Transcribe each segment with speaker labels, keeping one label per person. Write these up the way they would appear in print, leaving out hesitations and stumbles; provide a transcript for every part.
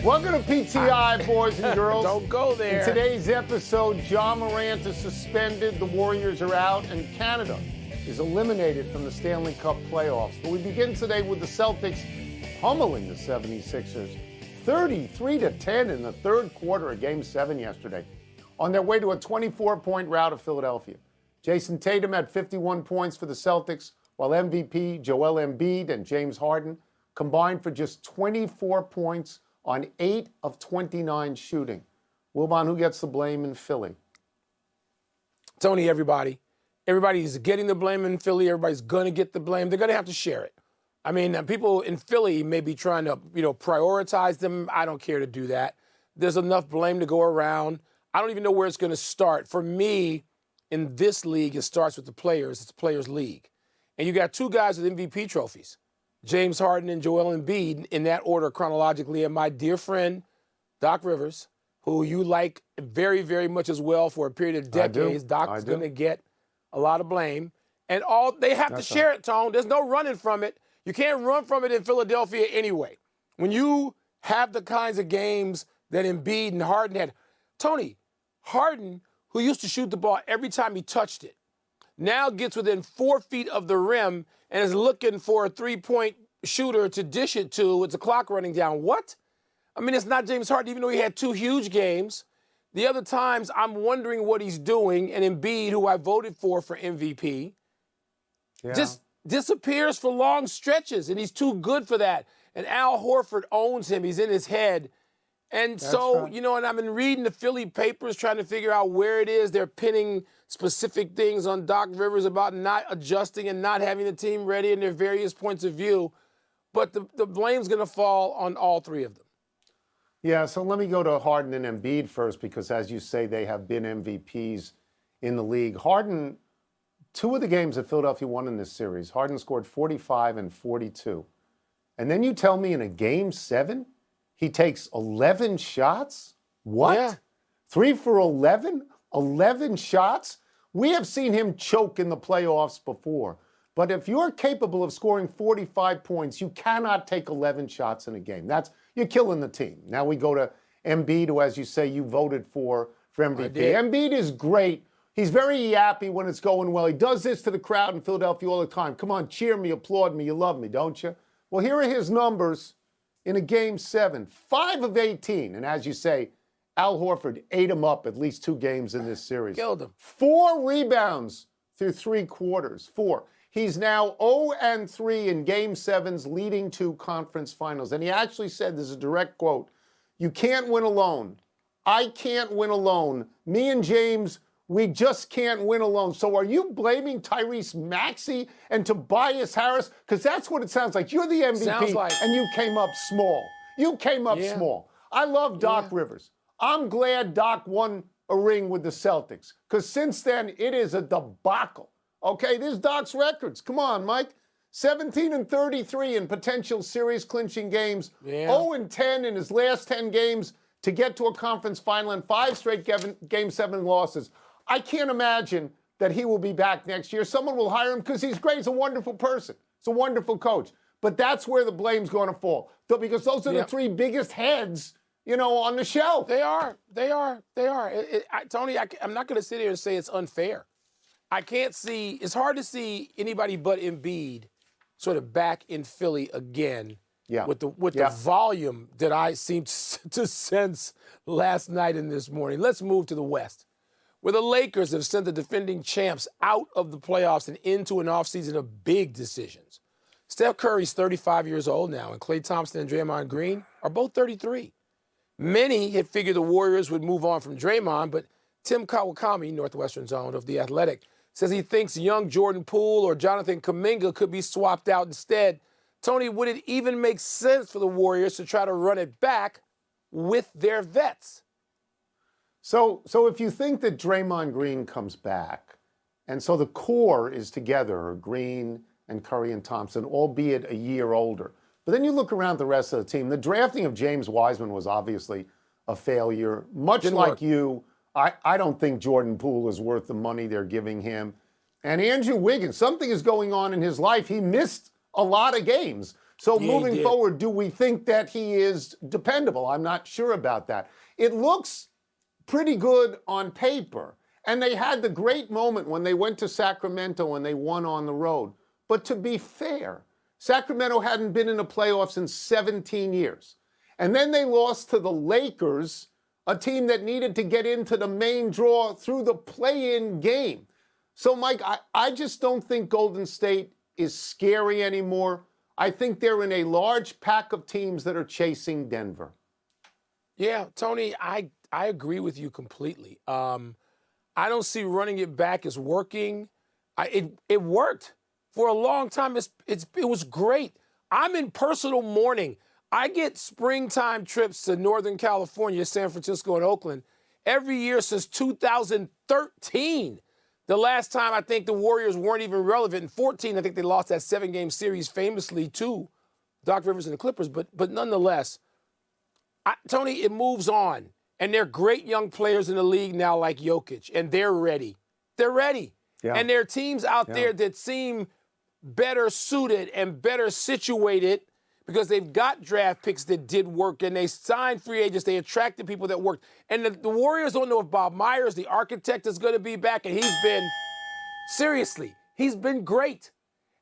Speaker 1: Welcome to PTI, boys and girls.
Speaker 2: Don't go there.
Speaker 1: In today's episode, Morant is suspended, the Warriors are out, and Canada is eliminated from the Stanley Cup playoffs. But we begin today with the Celtics pummeling the 76ers 33-10 in the third quarter of Game 7 yesterday on their way to a 24-point rout of Philadelphia. Jason Tatum had 51 points for the Celtics, while MVP Joel Embiid and James Harden combined for just 24 points on 8 of 29 shooting. Wilbon, who gets the blame in Philly?
Speaker 2: Tony, everybody. Everybody's getting the blame in Philly. Everybody's going to get the blame. They're going to have to share it. I mean, people in Philly may be trying to, prioritize them. I don't care to do that. There's enough blame to go around. I don't even know where it's going to start. For me, in this league, it starts with the players. It's a players' league. And you got two guys with MVP trophies, James Harden and Joel Embiid, in that order chronologically, and my dear friend, Doc Rivers, who you like very, very much as well for a period of decades. Doc is going to get a lot of blame. And they have to share it, Tone. There's no running from it. You can't run from it in Philadelphia anyway. When you have the kinds of games that Embiid and Harden had. Tony, Harden, who used to shoot the ball every time he touched it, now gets within 4 feet of the rim and is looking for a three-point shooter to dish it to with the clock running down. What? I mean, it's not James Harden, even though he had two huge games. The other times, I'm wondering what he's doing, and Embiid, who I voted for MVP, just disappears for long stretches, and he's too good for that. And Al Horford owns him. He's in his head. And and I've been reading the Philly papers trying to figure out where it is they're pinning specific things on Doc Rivers about not adjusting and not having the team ready and their various points of view. But the blame's going to fall on all three of them.
Speaker 1: Yeah, so let me go to Harden and Embiid first because, as you say, they have been MVPs in the league. Harden, 2 of the games that Philadelphia won in this series, Harden scored 45 and 42. And then you tell me in a Game 7, he takes 11 shots? What?
Speaker 2: Yeah.
Speaker 1: 3 for 11? 11 shots? We have seen him choke in the playoffs before. But if you're capable of scoring 45 points, you cannot take 11 shots in a game. You're killing the team. Now we go to Embiid, who, as you say, you voted for MVP. Embiid is great. He's very yappy when it's going well. He does this to the crowd in Philadelphia all the time. Come on, cheer me, applaud me. You love me, don't you? Well, here are his numbers in a Game 7. 5 of 18. And as you say, Al Horford ate him up at least 2 games in this series.
Speaker 2: Killed him.
Speaker 1: 4 rebounds through 3 quarters. 4. He's now 0-3 in Game 7s leading to conference finals. And he actually said, this is a direct quote, "You can't win alone. I can't win alone. Me and James, we just can't win alone." So are you blaming Tyrese Maxey and Tobias Harris? Because that's what it sounds like. You're the MVP, and you came up small. You came up small. I love Doc Rivers. I'm glad Doc won a ring with the Celtics, because since then, it is a debacle. Okay, there's Doc's records. Come on, Mike. 17 and 33 in potential series-clinching games. 0-10 in his last 10 games to get to a conference final, and 5 straight Game 7 losses. I can't imagine that he will be back next year. Someone will hire him because he's great. He's a wonderful person. He's a wonderful coach. But that's where the blame's going to fall, because those are the 3 biggest heads, on the shelf.
Speaker 2: They are. Tony, I'm not going to sit here and say it's unfair. I can't see, it's hard to see anybody but Embiid sort of back in Philly again with the volume that I seemed to sense last night and this morning. Let's move to the West, where the Lakers have sent the defending champs out of the playoffs and into an offseason of big decisions. Steph Curry's 35 years old now, and Klay Thompson and Draymond Green are both 33. Many had figured the Warriors would move on from Draymond, but Tim Kawakami, Northwestern Zone of The Athletic, says he thinks young Jordan Poole or Jonathan Kuminga could be swapped out instead. Tony, would it even make sense for the Warriors to try to run it back with their vets?
Speaker 1: So if you think that Draymond Green comes back, and so the core is together, Green and Curry and Thompson, albeit a year older. But then you look around the rest of the team. The drafting of James Wiseman was obviously a failure. Much like you, I don't think Jordan Poole is worth the money they're giving him. And Andrew Wiggins, something is going on in his life. He missed a lot of games. So
Speaker 2: Yeah, he
Speaker 1: moving
Speaker 2: did.
Speaker 1: forward, do we think that he is dependable? I'm not sure about that. It looks pretty good on paper. And they had the great moment when they went to Sacramento and they won on the road. But to be fair, Sacramento hadn't been in the playoffs in 17 years. And then they lost to the Lakers, a team that needed to get into the main draw through the play-in game. So, Mike, I just don't think Golden State is scary anymore. I think they're in a large pack of teams that are chasing Denver.
Speaker 2: Yeah, Tony, I agree with you completely. I don't see running it back as working. It worked for a long time. It was great. I'm in personal mourning. I get springtime trips to Northern California, San Francisco, and Oakland every year since 2013. The last time I think the Warriors weren't even relevant. In 14, I think they lost that 7-game series famously to Doc Rivers and the Clippers. But nonetheless, Tony, it moves on. And they're great young players in the league now like Jokic, and they're ready. They're ready. Yeah. And there are teams out there that seem better suited and better situated because they've got draft picks that did work, and they signed free agents. They attracted people that worked. And the Warriors don't know if Bob Myers, the architect, is going to be back, and he's been great.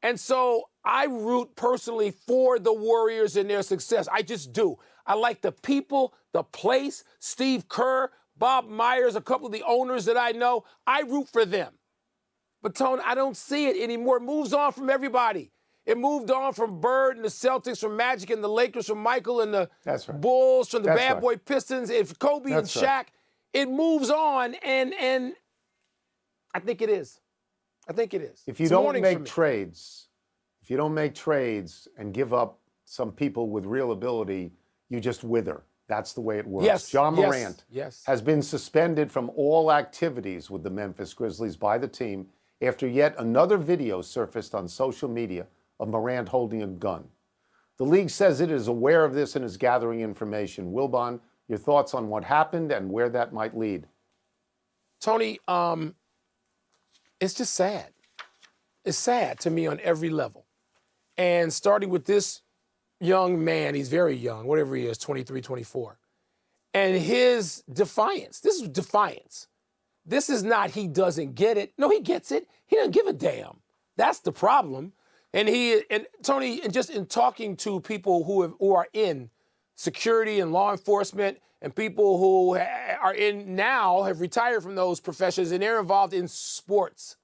Speaker 2: And so I root personally for the Warriors and their success. I just do. I like the people, the place, Steve Kerr, Bob Myers, a couple of the owners that I know. I root for them. But, Tone, I don't see it anymore. It moves on from everybody. It moved on from Bird and the Celtics, from Magic and the Lakers, from Michael and the Bulls, from the Bad Boy Pistons, and Kobe and Shaq. It moves on, and I think it is. I think it is.
Speaker 1: If you don't make trades, and give up some people with real ability, you just wither. That's the way it works.
Speaker 2: Yes,
Speaker 1: John Morant has been suspended from all activities with the Memphis Grizzlies by the team after yet another video surfaced on social media of Morant holding a gun. The league says it is aware of this and is gathering information. Wilbon, your thoughts on what happened and where that might lead?
Speaker 2: Tony, it's just sad. It's sad to me on every level. And starting with this young man, he's very young, whatever he is, 23, 24. And his defiance, this is defiance. This is not he doesn't get it. No, he gets it. He doesn't give a damn. That's the problem. And Tony, and just in talking to people who are in security and law enforcement and people who are in now, have retired from those professions, and they're involved in sports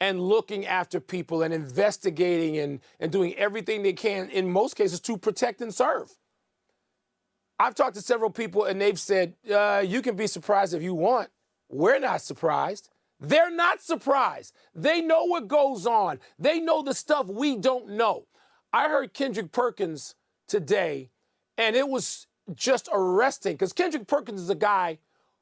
Speaker 2: and looking after people and investigating and doing everything they can, in most cases, to protect and serve. I've talked to several people, and they've said, you can be surprised if you want. We're not surprised. They're not surprised. They know what goes on. They know the stuff we don't know. I heard Kendrick Perkins today, and it was just arresting, because Kendrick Perkins is a guy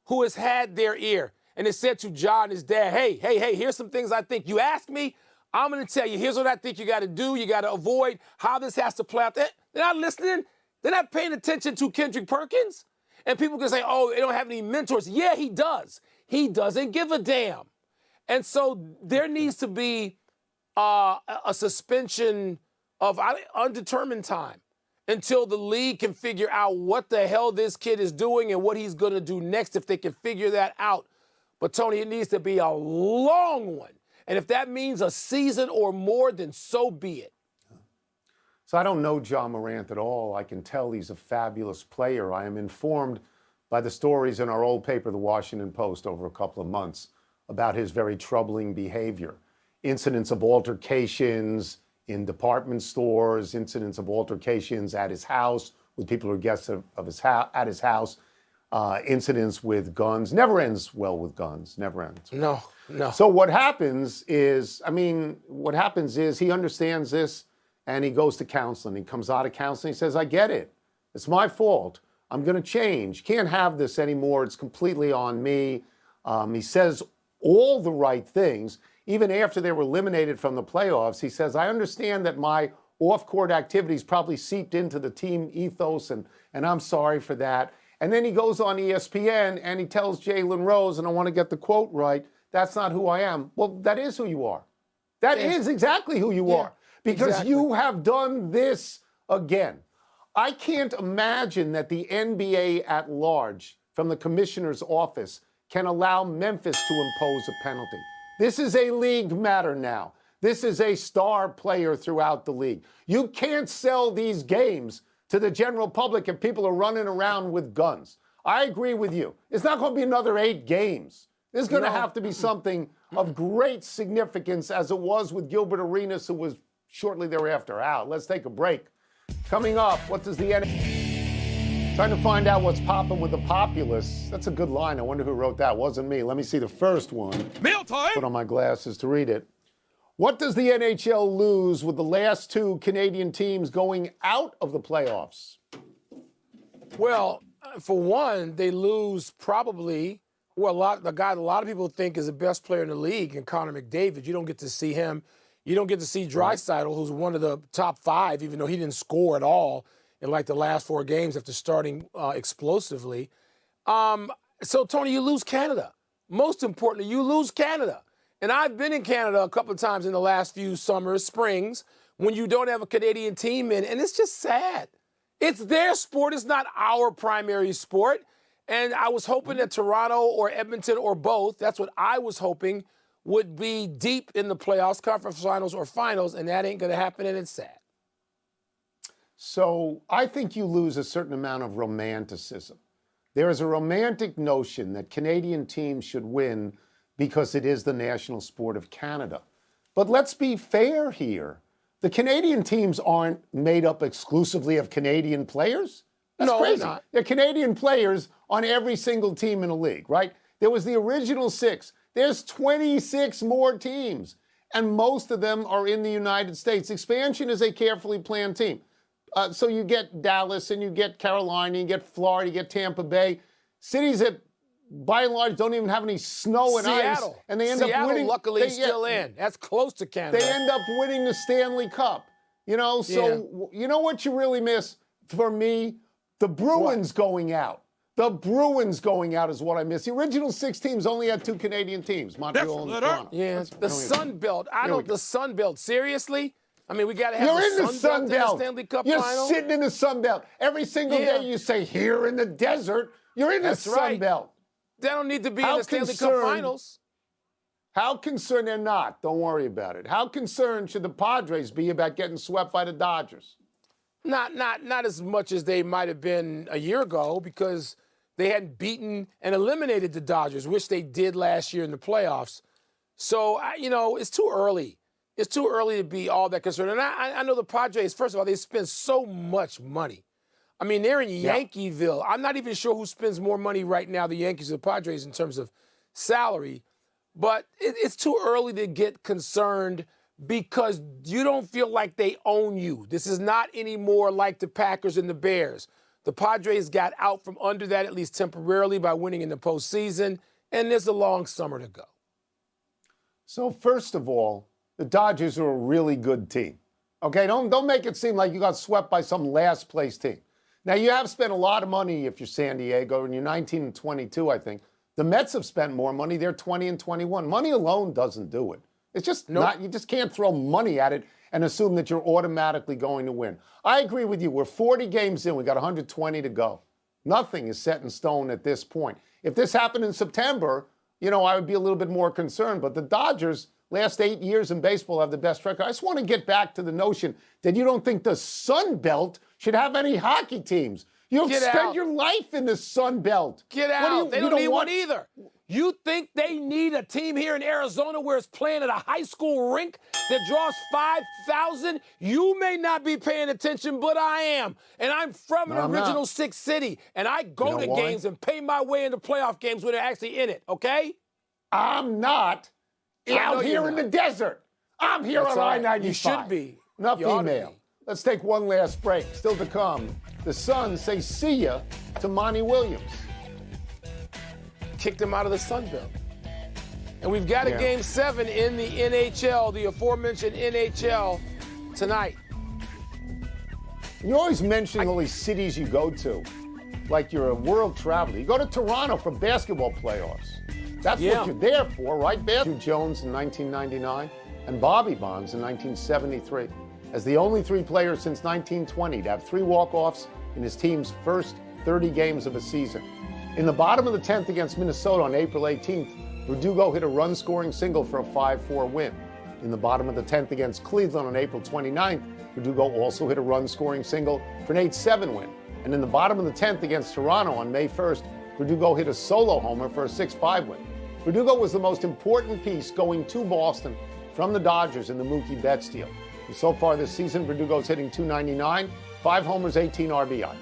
Speaker 2: who has had their ear. And it said to John, his dad, hey, here's some things I think. You ask me, I'm going to tell you, here's what I think you got to do. You got to avoid how this has to play out. They're not listening. They're not paying attention to Kendrick Perkins. And people can say, oh, they don't have any mentors. Yeah, he does. He doesn't give a damn. And so there needs to be a suspension of undetermined time until the league can figure out what the hell this kid is doing and what he's going to do next, if they can figure that out. But, Tony, it needs to be a long one. And if that means a season or more, then so be it.
Speaker 1: So I don't know John Morant at all. I can tell he's a fabulous player. I am informed by the stories in our old paper, the Washington Post, over a couple of months about his very troubling behavior. Incidents of altercations in department stores, incidents of altercations at his house with people who are guests at his house. Incidents with guns. Never ends well with guns. Never ends.
Speaker 2: No.
Speaker 1: So what happens is he understands this and he goes to counseling. He comes out of counseling. He says, I get it. It's my fault. I'm going to change. Can't have this anymore. It's completely on me. He says all the right things. Even after they were eliminated from the playoffs, he says, I understand that my off-court activities probably seeped into the team ethos, and I'm sorry for that. And then he goes on ESPN and he tells Jalen Rose, and I want to get the quote right, that's not who I am. Well, that is who you are. That is exactly who you are. Because you have done this again. I can't imagine that the NBA at large, from the commissioner's office, can allow Memphis to impose a penalty. This is a league matter now. This is a star player throughout the league. You can't sell these games to the general public if people are running around with guns. I agree with you. It's not going to be another 8 games. There's going to have to be something of great significance, as it was with Gilbert Arenas, who was shortly thereafter out. Let's take a break. Coming up, what does the NBA... Trying to find out what's popping with the populace. That's a good line. I wonder who wrote that. Wasn't me. Let me see the first one.
Speaker 3: Meal time!
Speaker 1: Put on my glasses to read it. What does the NHL lose with the last 2 Canadian teams going out of the playoffs?
Speaker 2: Well, for one, they lose probably the guy a lot of people think is the best player in the league, and Connor McDavid. You don't get to see him. You don't get to see Draisaitl, who's one of the top 5, even though he didn't score at all in like the last 4 games after starting explosively. So, Tony, you lose Canada. Most importantly, you lose Canada. And I've been in Canada a couple of times in the last few summers, springs, when you don't have a Canadian team in, and it's just sad. It's their sport. It's not our primary sport. And I was hoping that Toronto or Edmonton or both, that's what I was hoping, would be deep in the playoffs, conference finals or finals, and that ain't going to happen, and it's sad.
Speaker 1: So I think you lose a certain amount of romanticism. There is a romantic notion that Canadian teams should win because it is the national sport of Canada. But let's be fair here. The Canadian teams aren't made up exclusively of Canadian players. That's
Speaker 2: no,
Speaker 1: crazy.
Speaker 2: They're not.
Speaker 1: They're Canadian players on every single team in the league, right? There was the original 6. There's 26 more teams, and most of them are in the United States. Expansion is a carefully planned team. So you get Dallas, and you get Carolina, you get Florida, you get Tampa Bay, cities that by and large don't even have any snow and
Speaker 2: Seattle.
Speaker 1: ice, and they end up winning.
Speaker 2: Luckily, is still in. That's close to Canada.
Speaker 1: They end up winning the Stanley Cup. You know, so You know what you really miss for me? The Bruins going out. The Bruins going out is what I miss. The original 6 teams only had 2 Canadian teams, Montreal and Toronto.
Speaker 2: Yeah, the Sun Belt. The Sun Belt. Seriously? I mean, we got to have
Speaker 1: You're in
Speaker 2: the
Speaker 1: the Sun
Speaker 2: Belt in
Speaker 1: Belt.
Speaker 2: the Stanley Cup
Speaker 1: You're
Speaker 2: final.
Speaker 1: sitting in the Sun Belt. Every single day you say, here in the desert. You're in the Sun Belt.
Speaker 2: They don't need to be in the Stanley Cup finals.
Speaker 1: How concerned they're not? Don't worry about it. How concerned should the Padres be about getting swept by the Dodgers?
Speaker 2: Not as much as they might have been a year ago, because they hadn't beaten and eliminated the Dodgers, which they did last year in the playoffs. So, it's too early. It's too early to be all that concerned. And I know the Padres, first of all, they spend so much money. I mean, they're in Yankeeville. I'm not even sure who spends more money right now, the Yankees or the Padres, in terms of salary. But it's too early to get concerned, because you don't feel like they own you. This is not anymore like the Packers and the Bears. The Padres got out from under that, at least temporarily, by winning in the postseason, and there's a long summer to go.
Speaker 1: So first of all, the Dodgers are a really good team. Okay, don't make it seem like you got swept by some last place team. Now, you have spent a lot of money if you're San Diego, and you're 19-22, I think. The Mets have spent more money. They're 20-21. Money alone doesn't do it. It's just not, you just can't throw money at it and assume that you're automatically going to win. I agree with you. We're 40 games in. We got 120 to go. Nothing is set in stone at this point. If this happened in September, I would be a little bit more concerned. But the Dodgers, last 8 years in baseball, have the best record. I just want to get back to the notion that you don't think the Sun Belt should have any hockey teams. You'll spend your life in the Sun Belt.
Speaker 2: Get out. They don't need one either. You think they need a team here in Arizona where it's playing at a high school rink that draws 5,000? You may not be paying attention, but I am. And I'm from an original 6 city, and I go to games and pay my way into playoff games when they're actually in it, okay?
Speaker 1: I'm not out here in the desert. I'm here on I-95.
Speaker 2: You should be.
Speaker 1: Not female. Let's take one last break. Still to come, the Suns say see ya to Monty Williams.
Speaker 2: Kicked him out of the Sun Belt. And we've got a Game 7 in the NHL, the aforementioned NHL, tonight.
Speaker 1: You always mention all these cities you go to, like you're a world traveler. You go to Toronto for basketball playoffs. That's what you're there for, right? Jones in 1999 and Bobby Bonds in 1973. as the only three players since 1920 to have 3 walk-offs in his team's first 30 games of a season. In the bottom of the 10th against Minnesota on April 18th, Verdugo hit a run-scoring single for a 5-4 win. In the bottom of the 10th against Cleveland on April 29th, Verdugo also hit a run-scoring single for an 8-7 win. And in the bottom of the 10th against Toronto on May 1st, Verdugo hit a solo homer for a 6-5 win. Verdugo was the most important piece going to Boston from the Dodgers in the Mookie Betts deal. And so far this season, Verdugo's hitting .299, 5 homers, 18 RBI.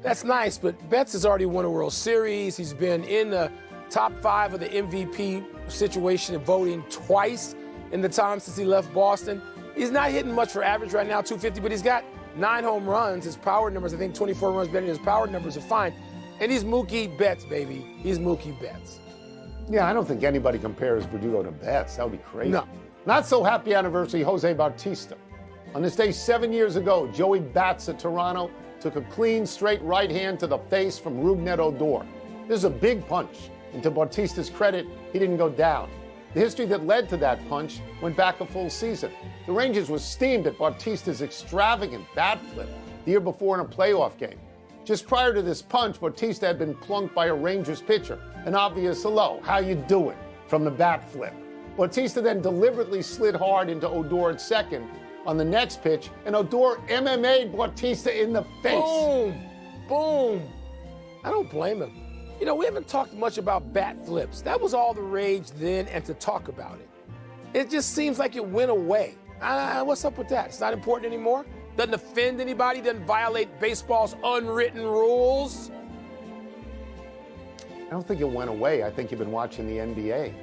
Speaker 2: That's nice, but Betts has already won a World Series. He's been in the top 5 of the MVP situation and voting twice in the time since he left Boston. He's not hitting much for average right now, 250, but he's got 9 home runs. His power numbers, I think 24 runs better than his power numbers are fine. And he's Mookie Betts, baby. He's Mookie Betts.
Speaker 1: Yeah, I don't think anybody compares Verdugo to Betts. That would be crazy.
Speaker 2: No.
Speaker 1: Not so happy anniversary, Jose Bautista. On this day 7 years ago, Joey Bats of Toronto took a clean, straight right hand to the face from Rougned Odor. This is a big punch, and to Bautista's credit, he didn't go down. The history that led to that punch went back a full season. The Rangers were steamed at Bautista's extravagant bat flip the year before in a playoff game. Just prior to this punch, Bautista had been plunked by a Rangers pitcher, an obvious hello, how you doing, from the bat flip. Bautista then deliberately slid hard into Odor at second on the next pitch, and Odor MMA'd Bautista in the face.
Speaker 2: Boom! Boom! I don't blame him. You know, we haven't talked much about bat flips. That was all the rage then, and to talk about it. It just seems like it went away. What's up with that? It's not important anymore? Doesn't offend anybody? Doesn't violate baseball's unwritten rules?
Speaker 1: I don't think it went away. I think you've been watching the NBA.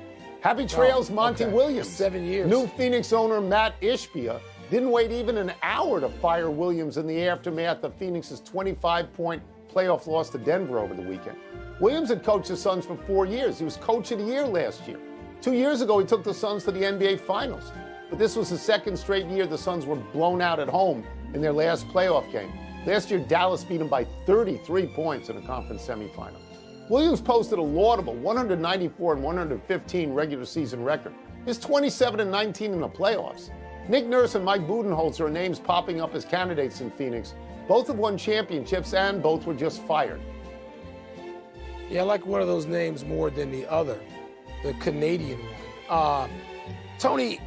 Speaker 1: Happy trails, Monty Williams.
Speaker 2: 7 years.
Speaker 1: New Phoenix owner Matt Ishbia didn't wait even an hour to fire Williams in the aftermath of Phoenix's 25-point playoff loss to Denver over the weekend. Williams had coached the Suns for 4 years. He was coach of the year last year. 2 years ago, he took the Suns to the NBA Finals. But this was the second straight year the Suns were blown out at home in their last playoff game. Last year, Dallas beat them by 33 points in a conference semifinal. Williams posted a laudable 194 and 115 regular season record. His 27 and 19 in the playoffs. Nick Nurse and Mike Budenholzer are names popping up as candidates in Phoenix. Both have won championships and both were just fired.
Speaker 2: Yeah, I like one of those names more than the other, the Canadian one. Tony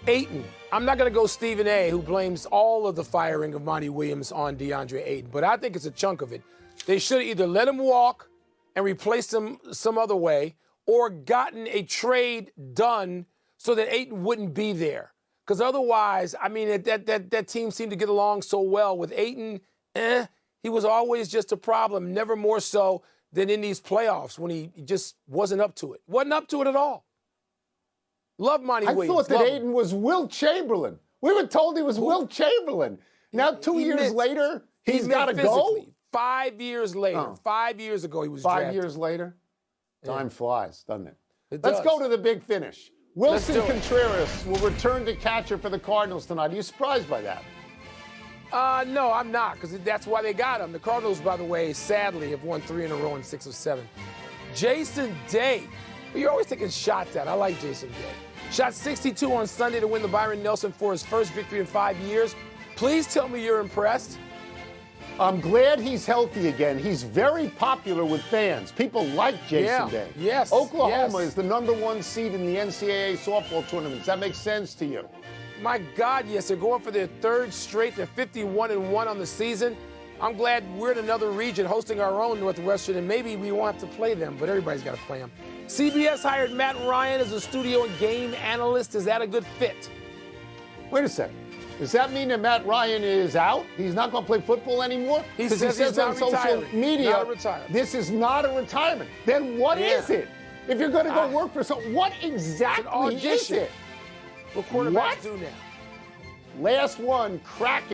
Speaker 2: Ayton. I'm not going to go Stephen A., who blames all of the firing of Monty Williams on DeAndre Ayton, but I think it's a chunk of it. They should have either let him walk and replaced him some other way, or gotten a trade done so that Ayton wouldn't be there. Because otherwise, I mean, that team seemed to get along so well. With Ayton, he was always just a problem, never more so than in these playoffs when he just wasn't up to it. Wasn't up to it at all. Love Monty Williams.
Speaker 1: I thought that Ayton was Wilt Chamberlain. We were told he was Wilt Chamberlain. Now, 2 years later, he's got to go?
Speaker 2: 5 years later. 5 years ago, he was
Speaker 1: 5
Speaker 2: drafted.
Speaker 1: years later? Time flies, doesn't it?
Speaker 2: Let's
Speaker 1: go to the big finish. Wilson Contreras will return to catcher for the Cardinals tonight. Are you surprised by that?
Speaker 2: No, I'm not, because that's why they got him. The Cardinals, by the way, sadly, have won 3 in a row in 6 of 7. Jason Day. You're always taking shots at. I like Jason Day. Shot 62 on Sunday to win the Byron Nelson for his first victory in 5 years. Please tell me you're impressed.
Speaker 1: I'm glad he's healthy again. He's very popular with fans. People like Jason Day.
Speaker 2: Yes.
Speaker 1: Oklahoma is the #1 seed in the NCAA softball tournament. Does that make sense to you?
Speaker 2: My God, yes. They're going for their 3rd straight. They're 51-1 on the season. I'm glad we're in another region hosting our own Northwestern, and maybe we won't have to play them, but everybody's got to play them. CBS hired Matt Ryan as a studio and game analyst. Is that a good fit?
Speaker 1: Wait a second. Does that mean that Matt Ryan is out? He's not going to play football anymore?
Speaker 2: He says he's
Speaker 1: on social media,
Speaker 2: not a retirement.
Speaker 1: This is not a retirement. Then what is it? If you're going to go work for someone, what exactly is it?
Speaker 2: What quarterbacks do now?
Speaker 1: Last one, cracking.